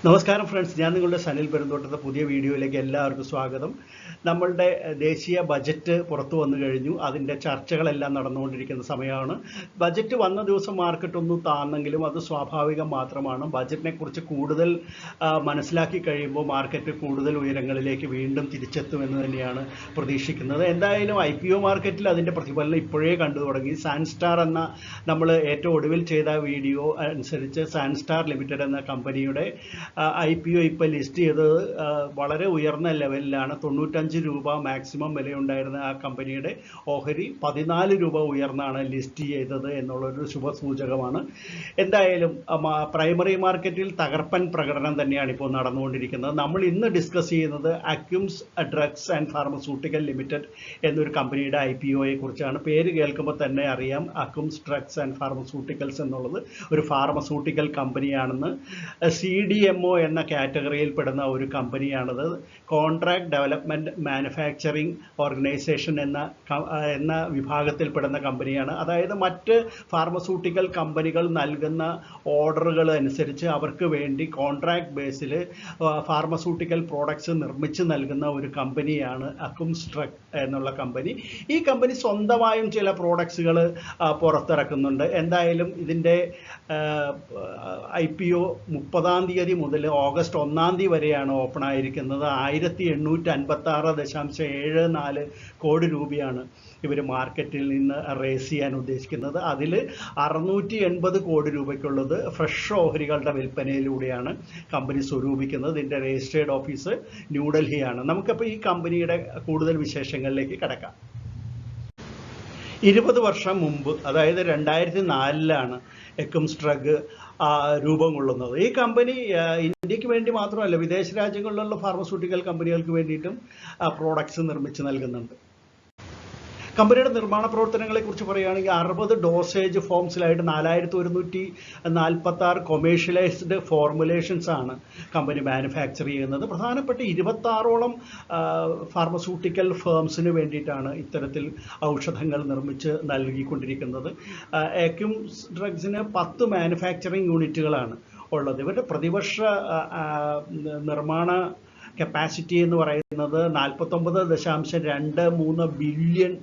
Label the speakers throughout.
Speaker 1: നമസ്കാരം ഫ്രണ്ട്സ്, ഞാൻ നിങ്ങളുടെ സനിൽ പെരുന്തോട്ടത്തെ പുതിയ വീഡിയോയിലേക്ക് എല്ലാവർക്കും സ്വാഗതം. നമ്മളുടെ ദേശീയ ബജറ്റ് പുറത്തു വന്നു കഴിഞ്ഞു. അതിൻ്റെ ചർച്ചകളെല്ലാം നടന്നുകൊണ്ടിരിക്കുന്ന സമയമാണ്. ബജറ്റ് വന്ന ദിവസം മാർക്കറ്റ് ഒന്ന് താന്നെങ്കിലും അത് സ്വാഭാവികം മാത്രമാണ്. ബജറ്റിനെ കുറിച്ച് കൂടുതൽ മനസ്സിലാക്കി കഴിയുമ്പോൾ മാർക്കറ്റ് കൂടുതൽ ഉയരങ്ങളിലേക്ക് വീണ്ടും തിരിച്ചെത്തുമെന്ന് തന്നെയാണ് പ്രതീക്ഷിക്കുന്നത്. എന്തായാലും IPO മാർക്കറ്റിൽ അതിൻ്റെ പ്രതിഫലനം ഇപ്പോഴേ കണ്ടു തുടങ്ങി. സാൻസ്റ്റാർ എന്ന നമ്മൾ ഏറ്റവും ഒടുവിൽ ചെയ്ത വീഡിയോ അനുസരിച്ച് സാൻസ്റ്റാർ ലിമിറ്റഡ് എന്ന കമ്പനിയുടെ IPO ഇപ്പോൾ ലിസ്റ്റ് ചെയ്തത് വളരെ ഉയർന്ന ലെവലിലാണ്. 95 രൂപ മാക്സിമം വിലയുണ്ടായിരുന്ന ആ കമ്പനിയുടെ ഓഹരി 14 രൂപ ഉയർന്നാണ് ലിസ്റ്റ് ചെയ്തത് എന്നുള്ളൊരു ശുഭസൂചകമാണ്. എന്തായാലും പ്രൈമറി മാർക്കറ്റിൽ തകർപ്പൻ പ്രകടനം തന്നെയാണ് ഇപ്പോൾ നടന്നുകൊണ്ടിരിക്കുന്നത്. നമ്മൾ ഇന്ന് ഡിസ്കസ് ചെയ്യുന്നത് അക്യൂംസ് ഡ്രഗ്സ് ആൻഡ് ഫാർമസ്യൂട്ടിക്കൽ ലിമിറ്റഡ് എന്നൊരു കമ്പനിയുടെ IPOയെ കുറിച്ചാണ്. പേര് കേൾക്കുമ്പോൾ തന്നെ അറിയാം, അക്യൂംസ് ഡ്രഗ്സ് ആൻഡ് ഫാർമസ്യൂട്ടിക്കൽസ് എന്നുള്ളത് ഒരു ഫാർമസ്യൂട്ടിക്കൽ കമ്പനിയാണെന്ന്. CDMO എന്ന കാറ്റഗറിയിൽ പെടുന്ന ഒരു കമ്പനിയാണത്. കോൺട്രാക്ട് ഡെവലപ്മെൻറ്റ് മാനുഫാക്ചറിങ് ഓർഗനൈസേഷൻ എന്ന വിഭാഗത്തിൽപ്പെടുന്ന കമ്പനിയാണ്. അതായത് മറ്റ് ഫാർമസ്യൂട്ടിക്കൽ കമ്പനികൾ നൽകുന്ന ഓർഡറുകൾ അനുസരിച്ച് അവർക്ക് വേണ്ടി കോൺട്രാക്ട് ബേസിൽ ഫാർമസ്യൂട്ടിക്കൽ പ്രോഡക്ട്സ് നിർമ്മിച്ച് നൽകുന്ന ഒരു കമ്പനിയാണ് അക്യൂംസ് ഡ്രഗ് എന്നുള്ള കമ്പനി. ഈ കമ്പനി സ്വന്തമായും ചില പ്രോഡക്ട്സുകൾ പുറത്തിറക്കുന്നുണ്ട്. എന്തായാലും ഇതിൻ്റെ IPO 30-ാം തീയതി മുതൽ ഓഗസ്റ്റ് 1-ാം തീയതി വരെയാണ് ഓപ്പൺ ആയിരിക്കുന്നത്. 1856.74 കോടി രൂപയാണ് ഇവർ മാർക്കറ്റിൽ നിന്ന് റേസ് ചെയ്യാൻ ഉദ്ദേശിക്കുന്നത്. അതിൽ 680 കോടി രൂപയ്ക്കുള്ളത് ഫ്രഷ് ഓഹരികളുടെ വിൽപ്പനയിലൂടെയാണ് കമ്പനി സ്വരൂപിക്കുന്നത്. ഇതിൻ്റെ രജിസ്ട്രേഡ് ഓഫീസ് ന്യൂഡൽഹിയാണ്. നമുക്കപ്പോൾ ഈ കമ്പനിയുടെ കൂടുതൽ വിശേഷങ്ങളിലേക്ക് കടക്കാം. 20 വർഷം മുമ്പ്, അതായത് 2004-ലാണ് അക്യൂംസ് ഡ്രഗ് രൂപം കൊള്ളുന്നത്. ഈ കമ്പനി ഇന്ത്യക്ക് വേണ്ടി മാത്രമല്ല, വിദേശ രാജ്യങ്ങളിലുള്ള ഫാർമസ്യൂട്ടിക്കൽ കമ്പനികൾക്ക് വേണ്ടിയിട്ടും പ്രോഡക്ട്സ് നിർമ്മിച്ച് നൽകുന്നുണ്ട്. കമ്പനിയുടെ നിർമ്മാണ പ്രവർത്തനങ്ങളെക്കുറിച്ച് പറയുകയാണെങ്കിൽ 60 ഡോസേജ് ഫോംസിലായിട്ട് 4146 കൊമേഴ്ഷ്യലൈസ്ഡ് ഫോർമുലേഷൻസ് ആണ് കമ്പനി മാനുഫാക്ചർ ചെയ്യുന്നത്. പ്രധാനപ്പെട്ട 26ഓളം ഫാർമസ്യൂട്ടിക്കൽ ഫേംസിന് വേണ്ടിയിട്ടാണ് ഇത്തരത്തിൽ ഔഷധങ്ങൾ നിർമ്മിച്ച് നൽകിക്കൊണ്ടിരിക്കുന്നത്. അക്യൂംസ് ഡ്രഗ്സിന് 10 മാനുഫാക്ചറിങ് യൂണിറ്റുകളാണ് ഉള്ളത്. ഇവരുടെ പ്രതിവർഷ നിർമ്മാണ കപ്പാസിറ്റി എന്ന് പറയുന്നത് 49.23 ബില്യൺ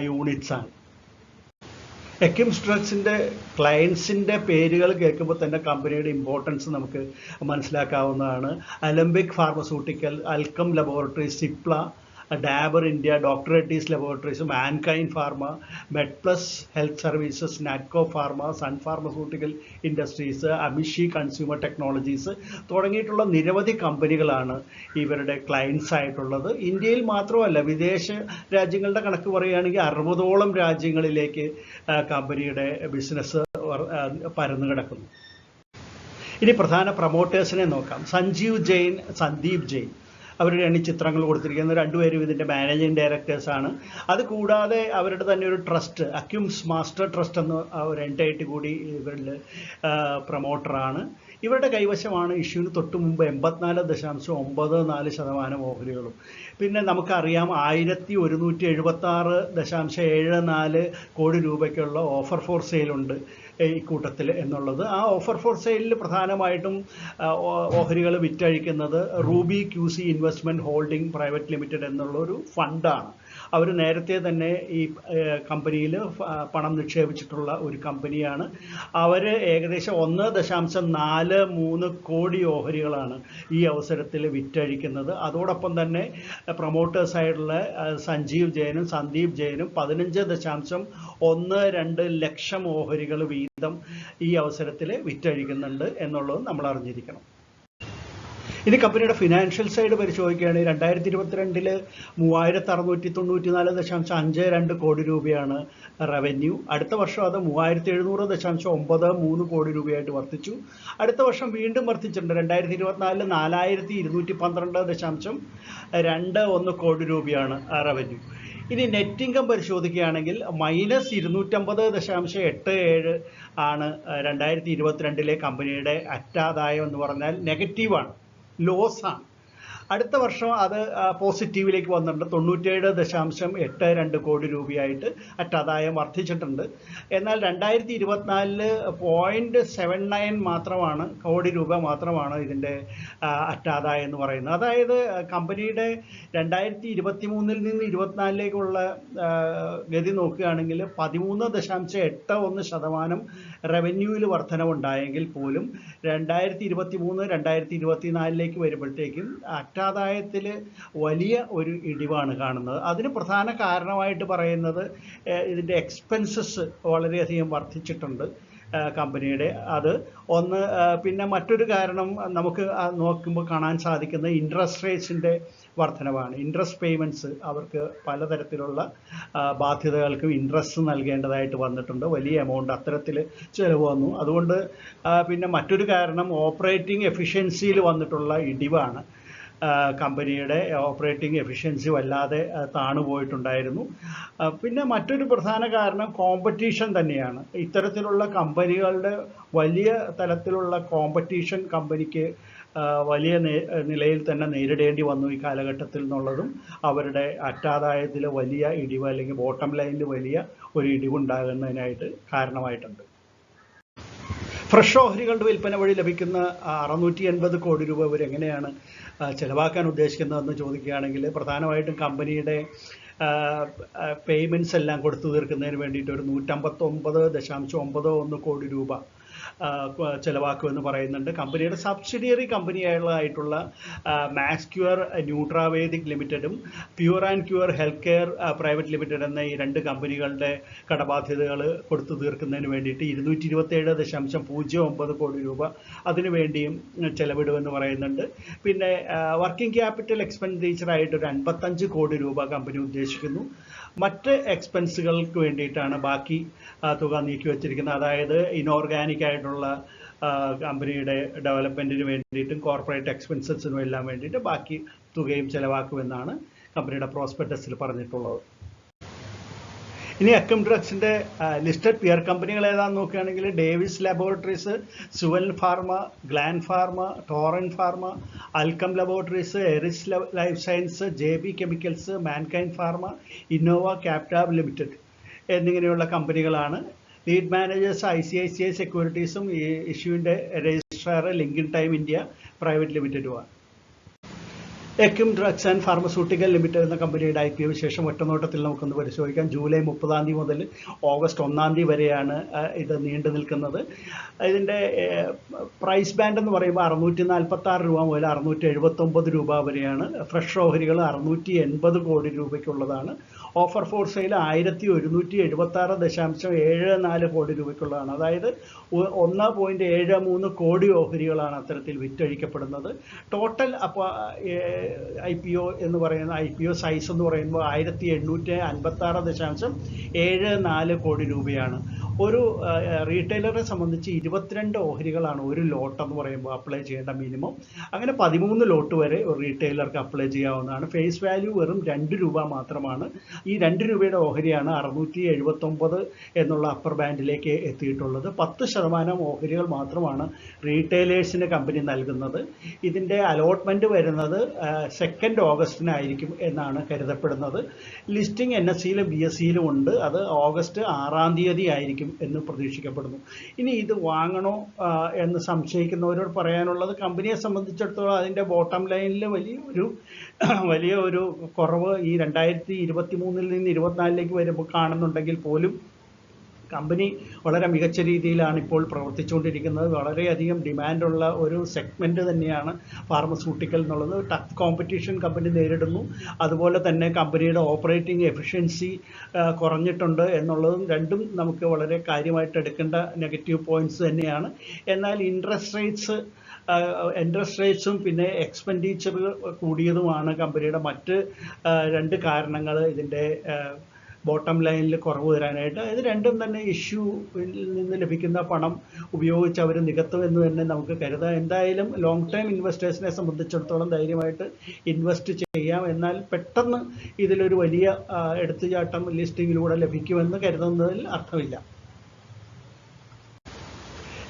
Speaker 1: യൂണിറ്റ്സ് ആണ്. അക്യൂംസ് ഡ്രഗ്സിൻ്റെ ക്ലയൻസിൻ്റെ പേരുകൾ കേൾക്കുമ്പോൾ തന്നെ കമ്പനിയുടെ ഇമ്പോർട്ടൻസ് നമുക്ക് മനസ്സിലാക്കാവുന്നതാണ്. Alembic pharmaceutical, Alkem laboratories, Cipla, Dabur India, doctor Reddy's laboratories, Mankind pharma, MedPlus health services, Natco pharma, Sun pharmaceutical industries, Amishi consumer technologies തുടങ്ങിയിട്ടുള്ള നിരവധി കമ്പനികളാണ് ഇവരുടെ ക്ലയൻസ് ആയിട്ടുള്ളത്. ഇന്ത്യയിൽ മാത്രമല്ല, വിദേശ രാജ്യങ്ങളുടെ കണക്ക് പറയുകയാണെങ്കിൽ 60ഓളം രാജ്യങ്ങളിലേക്ക് കമ്പനിയുടെ ബിസിനസ് പരന്നു കിടക്കുന്നു. ഇനി പ്രധാന പ്രൊമോട്ടേഴ്സിനെ നോക്കാം. സഞ്ജീവ് ജെയിൻ, സന്ദീപ് ജെയിൻ, അവരുടെയാണ് ഈ ചിത്രങ്ങൾ കൊടുത്തിരിക്കുന്നത്. രണ്ടുപേരും ഇതിൻ്റെ മാനേജിങ് ഡയറക്ടേഴ്സാണ്. അതുകൂടാതെ അവരുടെ തന്നെ ഒരു ട്രസ്റ്റ്, അക്യൂംസ് മാസ്റ്റർ ട്രസ്റ്റ് എന്ന ഒരു എൻറ്റൈറ്റി കൂടി ഇവരിൽ പ്രൊമോട്ടറാണ്. ഇവരുടെ കൈവശമാണ് ഇഷ്യൂവിന് തൊട്ട് മുമ്പ് 84.94% ഓഹരികളും. പിന്നെ നമുക്കറിയാം 1176.74 കോടി രൂപയ്ക്കുള്ള ഓഫർ ഫോർ സെയിലുണ്ട് ഇക്കൂട്ടത്തിൽ എന്നുള്ളത്. ആ ഓഫർ ഫോർ സെയിലിൽ പ്രധാനമായിട്ടും ഓഹരികൾ വിറ്റഴിക്കുന്നത് Ruby QC investment holding private limited എന്നുള്ളൊരു ഫണ്ടാണ്. അവർ നേരത്തെ തന്നെ ഈ കമ്പനിയിൽ പണം നിക്ഷേപിച്ചിട്ടുള്ള ഒരു കമ്പനിയാണ്. അവർ ഏകദേശം 1.43 കോടി ഓഹരികളാണ് ഈ അവസരത്തിൽ വിറ്റഴിക്കുന്നത്. അതോടൊപ്പം തന്നെ പ്രൊമോട്ടേഴ്സായിട്ടുള്ള സഞ്ജീവ് ജെയിനും സന്ദീപ് ജെയിനും 15.12 ലക്ഷം ഓഹരികൾ വീതം ഈ അവസരത്തിൽ വിറ്റഴിക്കുന്നുണ്ട് എന്നുള്ളത് നമ്മൾ അറിഞ്ഞിരിക്കണം. ഇനി കമ്പനിയുടെ ഫിനാൻഷ്യൽ സൈഡ് പരിശോധിക്കുകയാണെങ്കിൽ 2022 3694.52 കോടി രൂപയാണ് റവന്യൂ. അടുത്ത വർഷം അത് 3700.93 കോടി രൂപയായിട്ട് വർദ്ധിച്ചു. അടുത്ത വർഷം വീണ്ടും വർദ്ധിച്ചിട്ടുണ്ട്. 2024 4212.21 കോടി രൂപയാണ് റവന്യൂ. ഇനി നെറ്റ് ഇൻകം പരിശോധിക്കുകയാണെങ്കിൽ -250.87 ആണ് 2022 കമ്പനിയുടെ അറ്റാദായം എന്ന് പറഞ്ഞാൽ നെഗറ്റീവാണ്, ലോസാണ്. അടുത്ത വർഷം അത് പോസിറ്റീവിലേക്ക് വന്നിട്ടുണ്ട്. 97.82 കോടി രൂപയായിട്ട് അറ്റാദായം വർദ്ധിച്ചിട്ടുണ്ട്. എന്നാൽ 2024 0.79 മാത്രമാണ് കോടി രൂപ മാത്രമാണ് ഇതിൻ്റെ അറ്റാദായം എന്ന് പറയുന്നത്. അതായത് കമ്പനിയുടെ 2023 നിന്ന് 24ലേക്കുള്ള ഗതി നോക്കുകയാണെങ്കിൽ 13.81% റവന്യൂവിൽ വർധനവുണ്ടായെങ്കിൽ പോലും 2023-2024 വരുമ്പോഴത്തേക്കും അറ്റാദായത്തിൽ വലിയ ഒരു ഇടിവാണ് കാണുന്നത്. അതിന് പ്രധാന കാരണമായിട്ട് പറയുന്നത് ഇതിൻ്റെ എക്സ്പെൻസസ് വളരെയധികം വർദ്ധിച്ചിട്ടുണ്ട് കമ്പനിയുടെ. അത് ഒന്ന്. പിന്നെ മറ്റൊരു കാരണം നമുക്ക് നോക്കുമ്പോൾ കാണാൻ സാധിക്കുന്ന ഇൻട്രസ്റ്റ് റേറ്റ്സിൻ്റെ വർധനവാണ്. ഇൻട്രസ്റ്റ് പേയ്മെൻറ്റ്സ് അവർക്ക് പലതരത്തിലുള്ള ബാധ്യതകൾക്കും ഇൻട്രസ്റ്റ് നൽകേണ്ടതായിട്ട് വന്നിട്ടുണ്ട്. വലിയ എമൗണ്ട് അത്തരത്തിൽ ചിലവ് വന്നു. അതുകൊണ്ട് പിന്നെ മറ്റൊരു കാരണം ഓപ്പറേറ്റിംഗ് എഫിഷ്യൻസിയിൽ വന്നിട്ടുള്ള ഇടിവാണ്. കമ്പനിയുടെ ഓപ്പറേറ്റിംഗ് എഫിഷ്യൻസി വല്ലാതെ താണുപോയിട്ടുണ്ടായിരുന്നു. പിന്നെ മറ്റൊരു പ്രധാന കാരണം കോമ്പറ്റീഷൻ തന്നെയാണ്. ഇത്തരത്തിലുള്ള കമ്പനികളുടെ വലിയ തലത്തിലുള്ള കോമ്പറ്റീഷൻ കമ്പനിക്ക് വലിയ നിലയിൽ തന്നെ നേരിടേണ്ടി വന്നു ഈ കാലഘട്ടത്തിൽ എന്നുള്ളതും അവരുടെ അറ്റാദായത്തിൽ വലിയ ഇടിവ് അല്ലെങ്കിൽ ബോട്ടം ലൈനിൽ വലിയ ഒരു ഇടിവുണ്ടാകുന്നതിനായിട്ട് കാരണമായിട്ടുണ്ട്. ഫ്രഷ് ഓഹരികളുടെ വിൽപ്പന വഴി ലഭിക്കുന്ന 680 കോടി രൂപ ഇവരെങ്ങനെയാണ് ചിലവാക്കാൻ ഉദ്ദേശിക്കുന്നതെന്ന് ചോദിക്കുകയാണെങ്കിൽ പ്രധാനമായിട്ടും കമ്പനിയുടെ പേയ്മെൻറ്റ്സ് എല്ലാം കൊടുത്തു തീർക്കുന്നതിന് വേണ്ടിയിട്ട് ഒരു 159.91 കോടി രൂപ ചിലവാക്കുമെന്ന് പറയുന്നുണ്ട്. കമ്പനിയുടെ സബ്സിഡിയറി കമ്പനിയായിട്ടുള്ള മാക്സ്ക്യൂർ ന്യൂട്രാവേദിക് ലിമിറ്റഡും pure and cure health care private limited എന്ന ഈ രണ്ട് കമ്പനികളുടെ കടബാധ്യതകൾ കൊടുത്തു തീർക്കുന്നതിന് വേണ്ടിയിട്ട് 227.09 കോടി രൂപ അതിനു വേണ്ടിയും ചെലവിടുമെന്ന് പറയുന്നുണ്ട്. പിന്നെ വർക്കിംഗ് ക്യാപിറ്റൽ എക്സ്പെൻഡിച്ചറായിട്ട് ഒരു 55 കോടി രൂപ കമ്പനി ഉദ്ദേശിക്കുന്നു. മറ്റ് എക്സ്പെൻസുകൾക്ക് വേണ്ടിയിട്ടാണ് ബാക്കി തുക നീക്കി വച്ചിരിക്കുന്നത്. അതായത് ഇനോർഗാനിക് ആയിട്ടുള്ള കമ്പനിയുടെ ഡെവലപ്മെൻറ്റിന് വേണ്ടിയിട്ടും കോർപ്പറേറ്റ് എക്സ്പെൻസസിനും എല്ലാം വേണ്ടിയിട്ട് ബാക്കി തുകയും ചിലവാക്കുമെന്നാണ് കമ്പനിയുടെ പ്രോസ്പെക്ടസിൽ പറഞ്ഞിട്ടുള്ളത്. ഇനി അക്കം ഡ്രഗ്സിൻ്റെ ലിസ്റ്റഡ് പിയർ കമ്പനികൾ ഏതാണെന്ന് നോക്കുകയാണെങ്കിൽ Divi's laboratories, Suven pharma, Gland pharma, Torrent pharma, Alkem laboratories, Eris life science, JB chemicals, Mankind pharma, Innova capital limited എന്നിങ്ങനെയുള്ള കമ്പനികളാണ്. ലീഡ് മാനേജേഴ്സ് ICICI സെക്യൂരിറ്റീസും ഈ ഇഷ്യൂവിൻ്റെ registrar Link In time India private ലിമിറ്റഡുമാണ്. Akums drugs and pharmaceutical limited എന്ന കമ്പനിയുടെ IPO ശേഷം ഒറ്റനോട്ടത്തിൽ നമുക്കൊന്ന് പരിശോധിക്കാം. ജൂലൈ 30 മുതൽ ഓഗസ്റ്റ് 1 വരെയാണ് ഇത് നീണ്ടു നിൽക്കുന്നത്. ഇതിൻ്റെ പ്രൈസ് ബാൻഡ് എന്ന് പറയുമ്പോൾ 646 രൂപ മുതൽ 679 രൂപ വരെയാണ്. ഫ്രഷ് ഓഹരികൾ 680 കോടി രൂപയ്ക്കുള്ളതാണ്. ഓഫർ ഫോർ സെയിൽ 1176.74 കോടി രൂപയ്ക്കുള്ളതാണ്. അതായത് 1.73 കോടി ഓഹരികളാണ് അത്തരത്തിൽ വിറ്റഴിക്കപ്പെടുന്നത്. ടോട്ടൽ അപ്പോൾ IPO എന്ന് പറയുന്ന IPO സൈസ് എന്ന് പറയുമ്പോൾ 1856.74 കോടി രൂപയാണ്. ഒരു റീറ്റെയിലറെ സംബന്ധിച്ച് 22 ഓഹരികളാണ് ഒരു ലോട്ട് എന്ന് പറയുമ്പോൾ അപ്ലൈ ചെയ്യേണ്ട മിനിമം. അങ്ങനെ 13 ലോട്ട് വരെ ഒരു റീറ്റെയിലർക്ക് അപ്ലൈ ചെയ്യാവുന്നതാണ്. ഫേസ് വാല്യൂ വെറും 2 രൂപ മാത്രമാണ്. ഈ 2 രൂപയുടെ ഓഹരിയാണ് 679 എന്നുള്ള അപ്പർ ബാൻഡിലേക്ക് എത്തിയിട്ടുള്ളത്. 10% ഓഹരികൾ മാത്രമാണ് റീറ്റെയിലേഴ്സിന് കമ്പനി നൽകുന്നത്. ഇതിൻ്റെ അലോട്ട്മെൻറ്റ് വരുന്നത് 2 ഓഗസ്റ്റിനായിരിക്കും എന്നാണ് കരുതപ്പെടുന്നത്. ലിസ്റ്റിംഗ് NSEയിലും BSEയിലും ഉണ്ട്. അത് ഓഗസ്റ്റ് 6 ആയിരിക്കും എന്ന് പ്രതീക്ഷിക്കപ്പെടുന്നു. ഇനി ഇത് വാങ്ങണോ എന്ന് സംശയിക്കുന്നവരോട് പറയാനുള്ളത് കമ്പനിയെ സംബന്ധിച്ചിടത്തോളം അതിൻ്റെ ബോട്ടം ലൈനിൽ വലിയ ഒരു കുറവ് ഈ 2023 നിന്ന് 24 വരുമ്പോൾ കാണുന്നുണ്ടെങ്കിൽ പോലും കമ്പനി വളരെ മികച്ച രീതിയിലാണ് ഇപ്പോൾ പ്രവർത്തിച്ചുകൊണ്ടിരിക്കുന്നത്. വളരെയധികം ഡിമാൻഡുള്ള ഒരു സെഗ്മെൻറ്റ് തന്നെയാണ് ഫാർമസ്യൂട്ടിക്കൽ എന്നുള്ളത്. ടഫ് കോമ്പറ്റീഷൻ കമ്പനി നേരിടുന്നു. അതുപോലെ തന്നെ കമ്പനിയുടെ ഓപ്പറേറ്റിംഗ് എഫിഷ്യൻസി കുറഞ്ഞിട്ടുണ്ട് എന്നുള്ളതും രണ്ടും നമുക്ക് വളരെ കാര്യമായിട്ട് എടുക്കേണ്ട നെഗറ്റീവ് പോയിൻറ്റ്സ് തന്നെയാണ്. എന്നാൽ ഇൻട്രസ്റ്റ് റേറ്റ്സും പിന്നെ എക്സ്പെൻഡിച്ചർ കൂടിയതുമാണ് കമ്പനിയുടെ മറ്റ് 2 കാരണങ്ങൾ ഇതിൻ്റെ ബോട്ടം ലൈനിൽ കുറവ് വരാനായിട്ട്. ഇത് രണ്ടും തന്നെ ഇഷ്യൂവിൽ നിന്ന് ലഭിക്കുന്ന പണം ഉപയോഗിച്ച് അവർ നികത്തുമെന്ന് തന്നെ നമുക്ക് കരുതാം. എന്തായാലും ലോങ് ടൈം ഇൻവെസ്റ്റേഴ്സിനെ സംബന്ധിച്ചിടത്തോളം ധൈര്യമായിട്ട് ഇൻവെസ്റ്റ് ചെയ്യാം. എന്നാൽ പെട്ടെന്ന് ഇതിലൊരു വലിയ എടുത്തുചാട്ടം ലിസ്റ്റിങ്ങിലൂടെ ലഭിക്കുമെന്ന് കരുതുന്നതിൽ അർത്ഥമില്ല.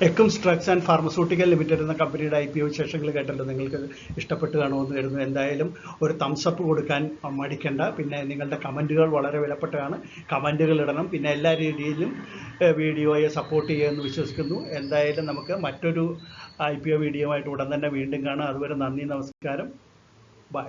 Speaker 1: എക്കംസ് ഡ്രഗ്സ് ആൻഡ് ഫാർമസ്യൂട്ടിക്കൽ ലിമിറ്റഡ് എന്ന കമ്പനിയുടെ IPO വിശേഷങ്ങൾ കേട്ടല്ലോ. നിങ്ങൾക്ക് ഇഷ്ടപ്പെട്ട് കാണുമെന്ന് കരുതുന്നു. എന്തായാലും ഒരു തംസപ്പ് കൊടുക്കാൻ മടിക്കണ്ട. പിന്നെ നിങ്ങളുടെ കമൻറ്റുകൾ വളരെ വിലപ്പെട്ടതാണ്. കമൻറ്റുകൾ ഇടണം. പിന്നെ എല്ലാ രീതിയിലും വീഡിയോയെ സപ്പോർട്ട് ചെയ്യുമെന്ന് വിശ്വസിക്കുന്നു. എന്തായാലും നമുക്ക് മറ്റൊരു IPO വീഡിയോ ആയിട്ട് ഉടൻ തന്നെ വീണ്ടും കാണാം. അതുവരെ നന്ദി, നമസ്കാരം, ബൈ.